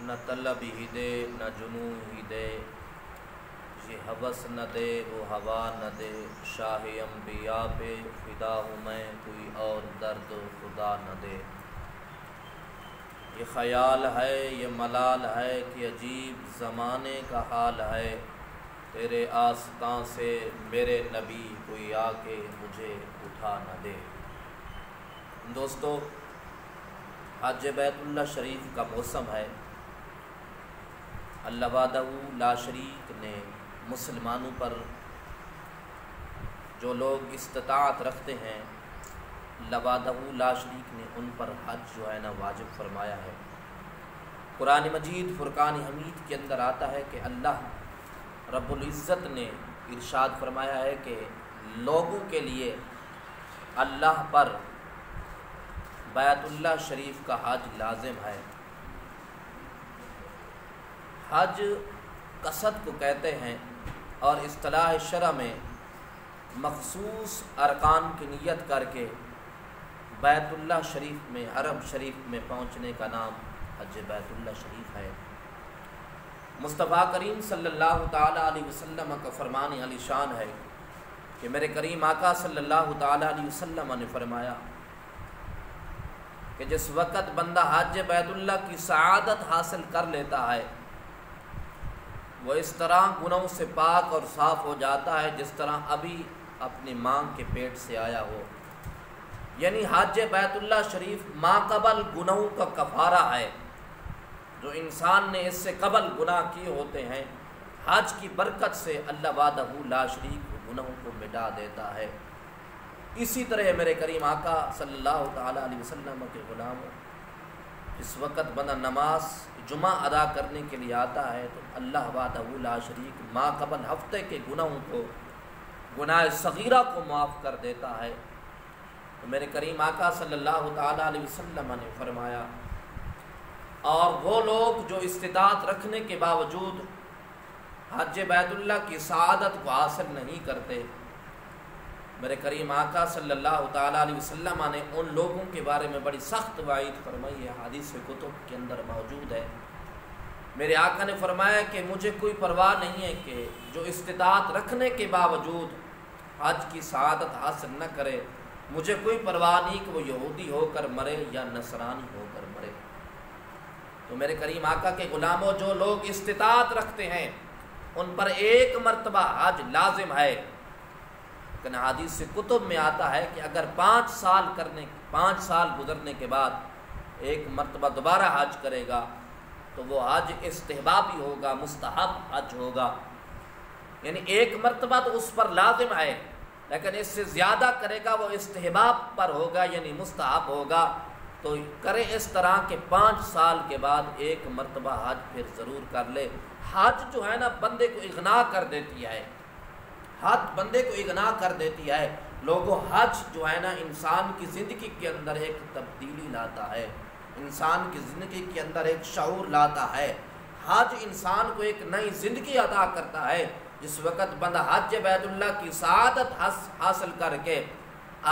نہ طلب ہی دے نہ جنون ہی دے، یہ ہوس نہ دے وہ ہوا نہ دے، شاہ انبیاء پہ فدا ہوں میں، کوئی اور درد خدا نہ دے۔ یہ خیال ہے یہ ملال ہے کہ عجیب زمانے کا حال ہے، تیرے آستاں سے میرے نبی کوئی آ کے مجھے اٹھا نہ دے۔ دوستو، حج بیت اللہ شریف کا موسم ہے۔ اللہ وحدہ لا شریک نے مسلمانوں پر، جو لوگ استطاعت رکھتے ہیں، اللہ وحدہ لا شریک نے ان پر حج جو ہے نا واجب فرمایا ہے۔ قرآن مجید فرقان حمید کے اندر آتا ہے کہ اللہ رب العزت نے ارشاد فرمایا ہے کہ لوگوں کے لیے اللہ پر بیت اللہ شریف کا حج لازم ہے۔ حج قصد کو کہتے ہیں، اور اصطلاح شرع میں مخصوص ارکان کی نیت کر کے بیت اللہ شریف میں، حرم شریف میں پہنچنے کا نام حج بیت اللہ شریف ہے۔ مصطفیٰ کریم صلی اللہ تعالیٰ علیہ وسلم کا فرمان علی شان ہے کہ میرے کریم آقا صلی اللہ تعالیٰ علیہ وسلم نے فرمایا کہ جس وقت بندہ حج بیت اللہ کی سعادت حاصل کر لیتا ہے، وہ اس طرح گناہوں سے پاک اور صاف ہو جاتا ہے جس طرح ابھی اپنی ماں کے پیٹ سے آیا ہو۔ یعنی حج بیت اللہ شریف ما قبل گناہوں کا کفارہ ہے۔ جو انسان نے اس سے قبل گناہ کیے ہوتے ہیں، حج کی برکت سے اللہ وحدہ لا شریک گناہوں کو مٹا دیتا ہے۔ اسی طرح میرے کریم آقا صلی اللہ تعالیٰ علیہ وسلم کے غلاموں، اس وقت بندہ نماز جمعہ ادا کرنے کے لیے آتا ہے تو اللہ وحدہ لا شریک ما قبل ہفتے کے گناہوں کو، گناہ صغیرہ کو معاف کر دیتا ہے۔ تو میرے کریم آقا صلی اللہ تعالیٰ علیہ وسلم نے فرمایا، اور وہ لوگ جو استطاعت رکھنے کے باوجود حج بیت اللہ کی سعادت کو حاصل نہیں کرتے، میرے کریم آقا صلی اللہ تعالیٰ علیہ وسلم نے ان لوگوں کے بارے میں بڑی سخت وعید فرمائی ہے، حدیث کتب کے اندر موجود ہے۔ میرے آقا نے فرمایا کہ مجھے کوئی پرواہ نہیں ہے کہ جو استطاعت رکھنے کے باوجود حج کی سعادت حاصل نہ کرے، مجھے کوئی پرواہ نہیں کہ وہ یہودی ہو کر مرے یا نصرانی ہو کر مرے۔ تو میرے کریم آقا کے غلاموں، جو لوگ استطاعت رکھتے ہیں ان پر ایک مرتبہ حج لازم ہے۔ لیکن حدیث کتب میں آتا ہے کہ اگر 5 سال گزرنے کے بعد ایک مرتبہ دوبارہ حج کرے گا تو وہ حج استحبابی ہوگا، مستحب حج ہوگا۔ یعنی ایک مرتبہ تو اس پر لازم ہے، لیکن اس سے زیادہ کرے گا وہ استحباب پر ہوگا، یعنی مستحب ہوگا۔ تو کرے اس طرح کہ 5 سال کے بعد ایک مرتبہ حج پھر ضرور کر لے۔ حج جو ہے نا بندے کو اغنا کر دیتی ہے، حج بندے کو اغنا کر دیتی ہے۔ لوگوں، حج جو ہے نا انسان کی زندگی کے اندر ایک تبدیلی لاتا ہے، انسان کی زندگی کے اندر ایک شعور لاتا ہے۔ حج انسان کو ایک نئی زندگی عطا کرتا ہے۔ جس وقت بندہ حج بیت اللہ کی سعادت حاصل کر کے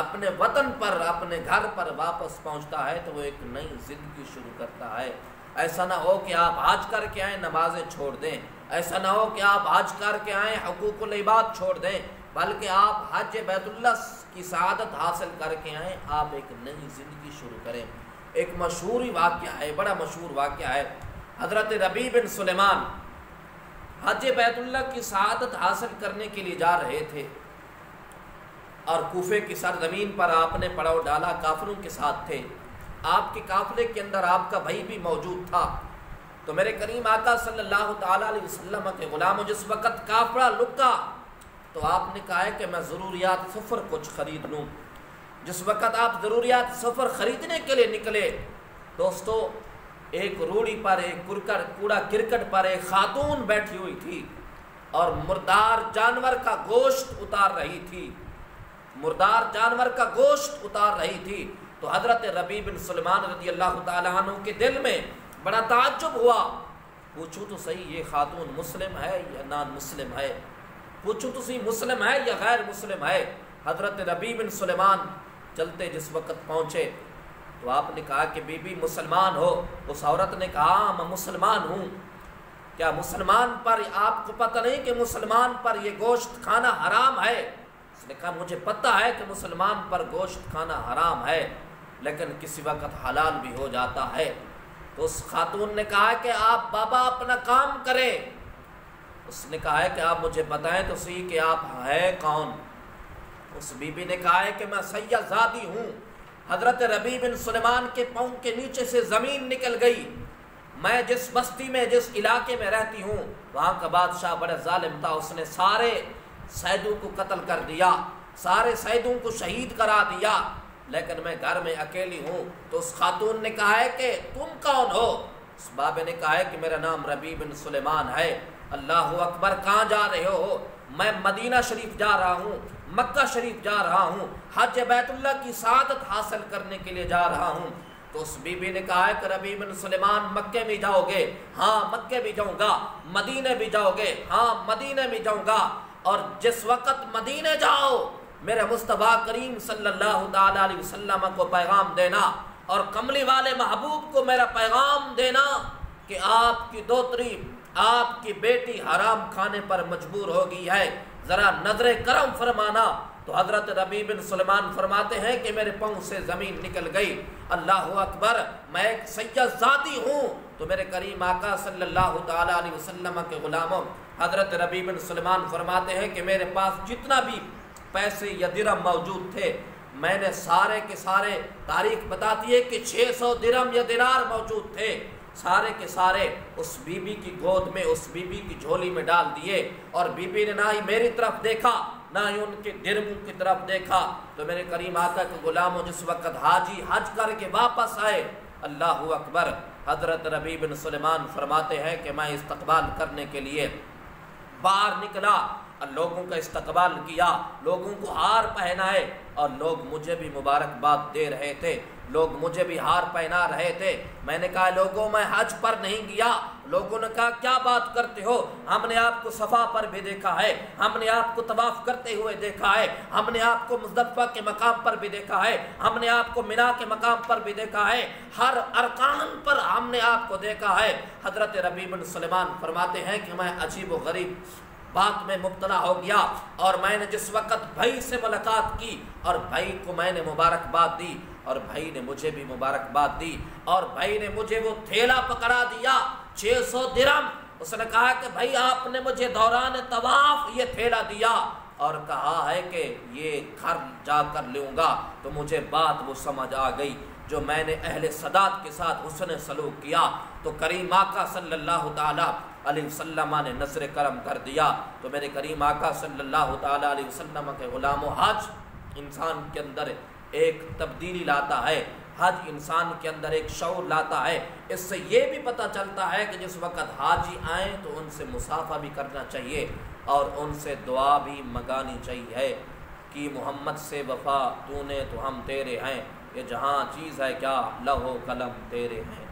اپنے وطن پر، اپنے گھر پر واپس پہنچتا ہے تو وہ ایک نئی زندگی شروع کرتا ہے۔ ایسا نہ ہو کہ آپ حج کر کے آئیں نمازیں چھوڑ دیں، ایسا نہ ہو کہ آپ حج کر کے آئیں حقوق العباد چھوڑ دیں، بلکہ آپ حج بیت اللہ کی سعادت حاصل کر کے آئیں، آپ ایک نئی زندگی شروع کریں۔ ایک مشہور واقعہ ہے، بڑا مشہور واقعہ ہے۔ حضرت ربیع بن سلیمان حج بیت اللہ کی سعادت حاصل کرنے کے لیے جا رہے تھے، اور کوفے کی سرزمین پر آپ نے پڑاؤ ڈالا، کافروں کے ساتھ تھے۔ آپ کے قافلے کے اندر آپ کا بھائی بھی موجود تھا۔ تو میرے کریم آقا صلی اللہ تعالیٰ علیہ وسلم کے غلاموں، جس وقت قافلہ لکا تو آپ نے کہا ہے کہ میں ضروریات سفر کچھ خرید لوں۔ جس وقت آپ ضروریات سفر خریدنے کے لیے نکلے، دوستو، ایک روڑی پر، ایک کوڑا کرکٹ پر ایک خاتون بیٹھی ہوئی تھی اور مردار جانور کا گوشت اتار رہی تھی، مردار جانور کا گوشت اتار رہی تھی۔ تو حضرت ربیع بن سلیمان رضی اللہ تعالیٰ عنہ کے دل میں بڑا تعجب ہوا، پوچھو تو صحیح یہ خاتون مسلم ہے یا نان مسلم ہے، پوچھو تو صحیح مسلم ہے یا غیر مسلم ہے۔ حضرت ربیع بن سلیمان چلتے جس وقت پہنچے تو آپ نے کہا کہ بی بی مسلمان ہو؟ اس عورت نے کہا ہاں میں مسلمان ہوں۔ کیا مسلمان پر آپ کو پتہ نہیں کہ مسلمان پر یہ گوشت کھانا حرام ہے؟ اس نے کہا مجھے پتہ ہے کہ مسلمان پر گوشت کھانا حرام ہے، لیکن کسی وقت حلال بھی ہو جاتا ہے۔ تو اس خاتون نے کہا کہ آپ بابا اپنا کام کریں۔ اس نے کہا ہے کہ آپ مجھے بتائیں تو صحیح کہ آپ ہے کون؟ اس بی بی نے کہا ہے کہ میں سید زادی ہوں۔ حضرت ربیع بن سلیمان کے پاؤں کے نیچے سے زمین نکل گئی۔ میں جس بستی میں جس علاقے میں رہتی ہوں وہاں کا بادشاہ بڑا ظالم تھا، اس نے سارے سیدوں کو قتل کر دیا، سارے سیدوں کو شہید کرا دیا، لیکن میں گھر میں اکیلی ہوں۔ تو اس خاتون نے کہا ہے کہ تم کون ہو؟ اس بابے نے کہا ہے کہ میرا نام ربیع بن سلیمان ہے۔ اللہ اکبر، کہاں جا رہے ہو؟ میں مدینہ شریف جا رہا ہوں، مکہ شریف جا رہا ہوں، حج بیت اللہ کی سعادت حاصل کرنے کے لیے جا رہا ہوں۔ تو اس بی بی نے کہا ہے کہ ربیع بن سلیمان مکے میں جاؤ گے؟ ہاں مکے بھی جاؤں گا۔ مدینے بھی جاؤ گے؟ ہاں مدینے بھی جاؤں گا۔ اور جس وقت مدینے جاؤ میرے مصطفیٰ کریم صلی اللہ تعالیٰ علیہ وسلم کو پیغام دینا، اور کملی والے محبوب کو میرا پیغام دینا کہ آپ کی دوتری، آپ کی بیٹی حرام کھانے پر مجبور ہو گئی ہے، ذرا نظر کرم فرمانا۔ تو حضرت ربیع بن سلیمان فرماتے ہیں کہ میرے پاؤں سے زمین نکل گئی۔ اللہ اکبر، میں ایک سید ذاتی ہوں۔ تو میرے کریم آقا صلی اللہ تعالیٰ علیہ وسلم کے غلاموں حضرت ربیع بن سلیمان فرماتے ہیں کہ میرے پاس جتنا بھی پیسے یا درہم موجود تھے، میں نے سارے کے سارے، تاریخ بتاتی ہے کہ 600 درہم یا دینار موجود تھے، سارے کے سارے اس بی بی کی گود میں، اس بی بی کی جھولی میں ڈال دیے۔ اور بی بی نے نہ ہی میری طرف دیکھا نہ ہی ان کے درہموں کی طرف دیکھا۔ تو میرے کریم آقا کے غلاموں جس وقت حاجی حج کر کے واپس آئے، اللہ اکبر، حضرت ربیع بن سلیمان فرماتے ہیں کہ میں استقبال کرنے کے لیے باہر نکلا، لوگوں کا استقبال کیا، لوگوں کو ہار پہنائے، اور لوگ مجھے بھی مبارکباد دے رہے تھے، لوگ مجھے بھی ہار پہنا رہے تھے۔ میں نے کہا لوگوں میں حج پر نہیں گیا۔ لوگوں نے کہا کیا بات کرتے ہو، ہم نے آپ کو صفا پر بھی دیکھا ہے، ہم نے آپ کو طواف کرتے ہوئے دیکھا ہے، ہم نے آپ کو مزدلفہ کے مقام پر بھی دیکھا ہے، ہم نے آپ کو مینا کے مقام پر بھی دیکھا ہے، ہر ارکان پر ہم نے آپ کو دیکھا ہے۔ حضرت ربیع بن سلیمان فرماتے ہیں کہ میں عجیب و غریب بات میں مبتلا ہو گیا، اور میں نے جس وقت بھائی سے ملاقات کی اور بھائی کو میں نے مبارکباد دی، اور بھائی نے مجھے بھی مبارکباد دی، اور بھائی نے مجھے وہ تھیلا پکڑا دیا 600 درہم۔ اس نے کہا کہ بھائی آپ نے مجھے دوران طواف یہ تھیلا دیا، اور کہا ہے کہ یہ گھر جا کر لوں گا۔ تو مجھے بات وہ سمجھ آ گئی جو میں نے اہل سداد کے ساتھ حسن سلوک کیا، تو کریم آقا صلی اللہ تعالیٰ علیہ وسلم نے نظر کرم کر دیا۔ تو میرے کریم آقا صلی اللہ تعالیٰ علیہ وسلم کے غلاموں، حج انسان کے اندر ایک تبدیلی لاتا ہے، حج انسان کے اندر ایک شعور لاتا ہے۔ اس سے یہ بھی پتہ چلتا ہے کہ جس وقت حاجی آئیں تو ان سے مصافحہ بھی کرنا چاہیے، اور ان سے دعا بھی منگانی چاہیے کہ محمد سے وفا تو نے تو ہم تیرے ہیں، یہ جہاں چیز ہے کیا لوح و قلم تیرے ہیں۔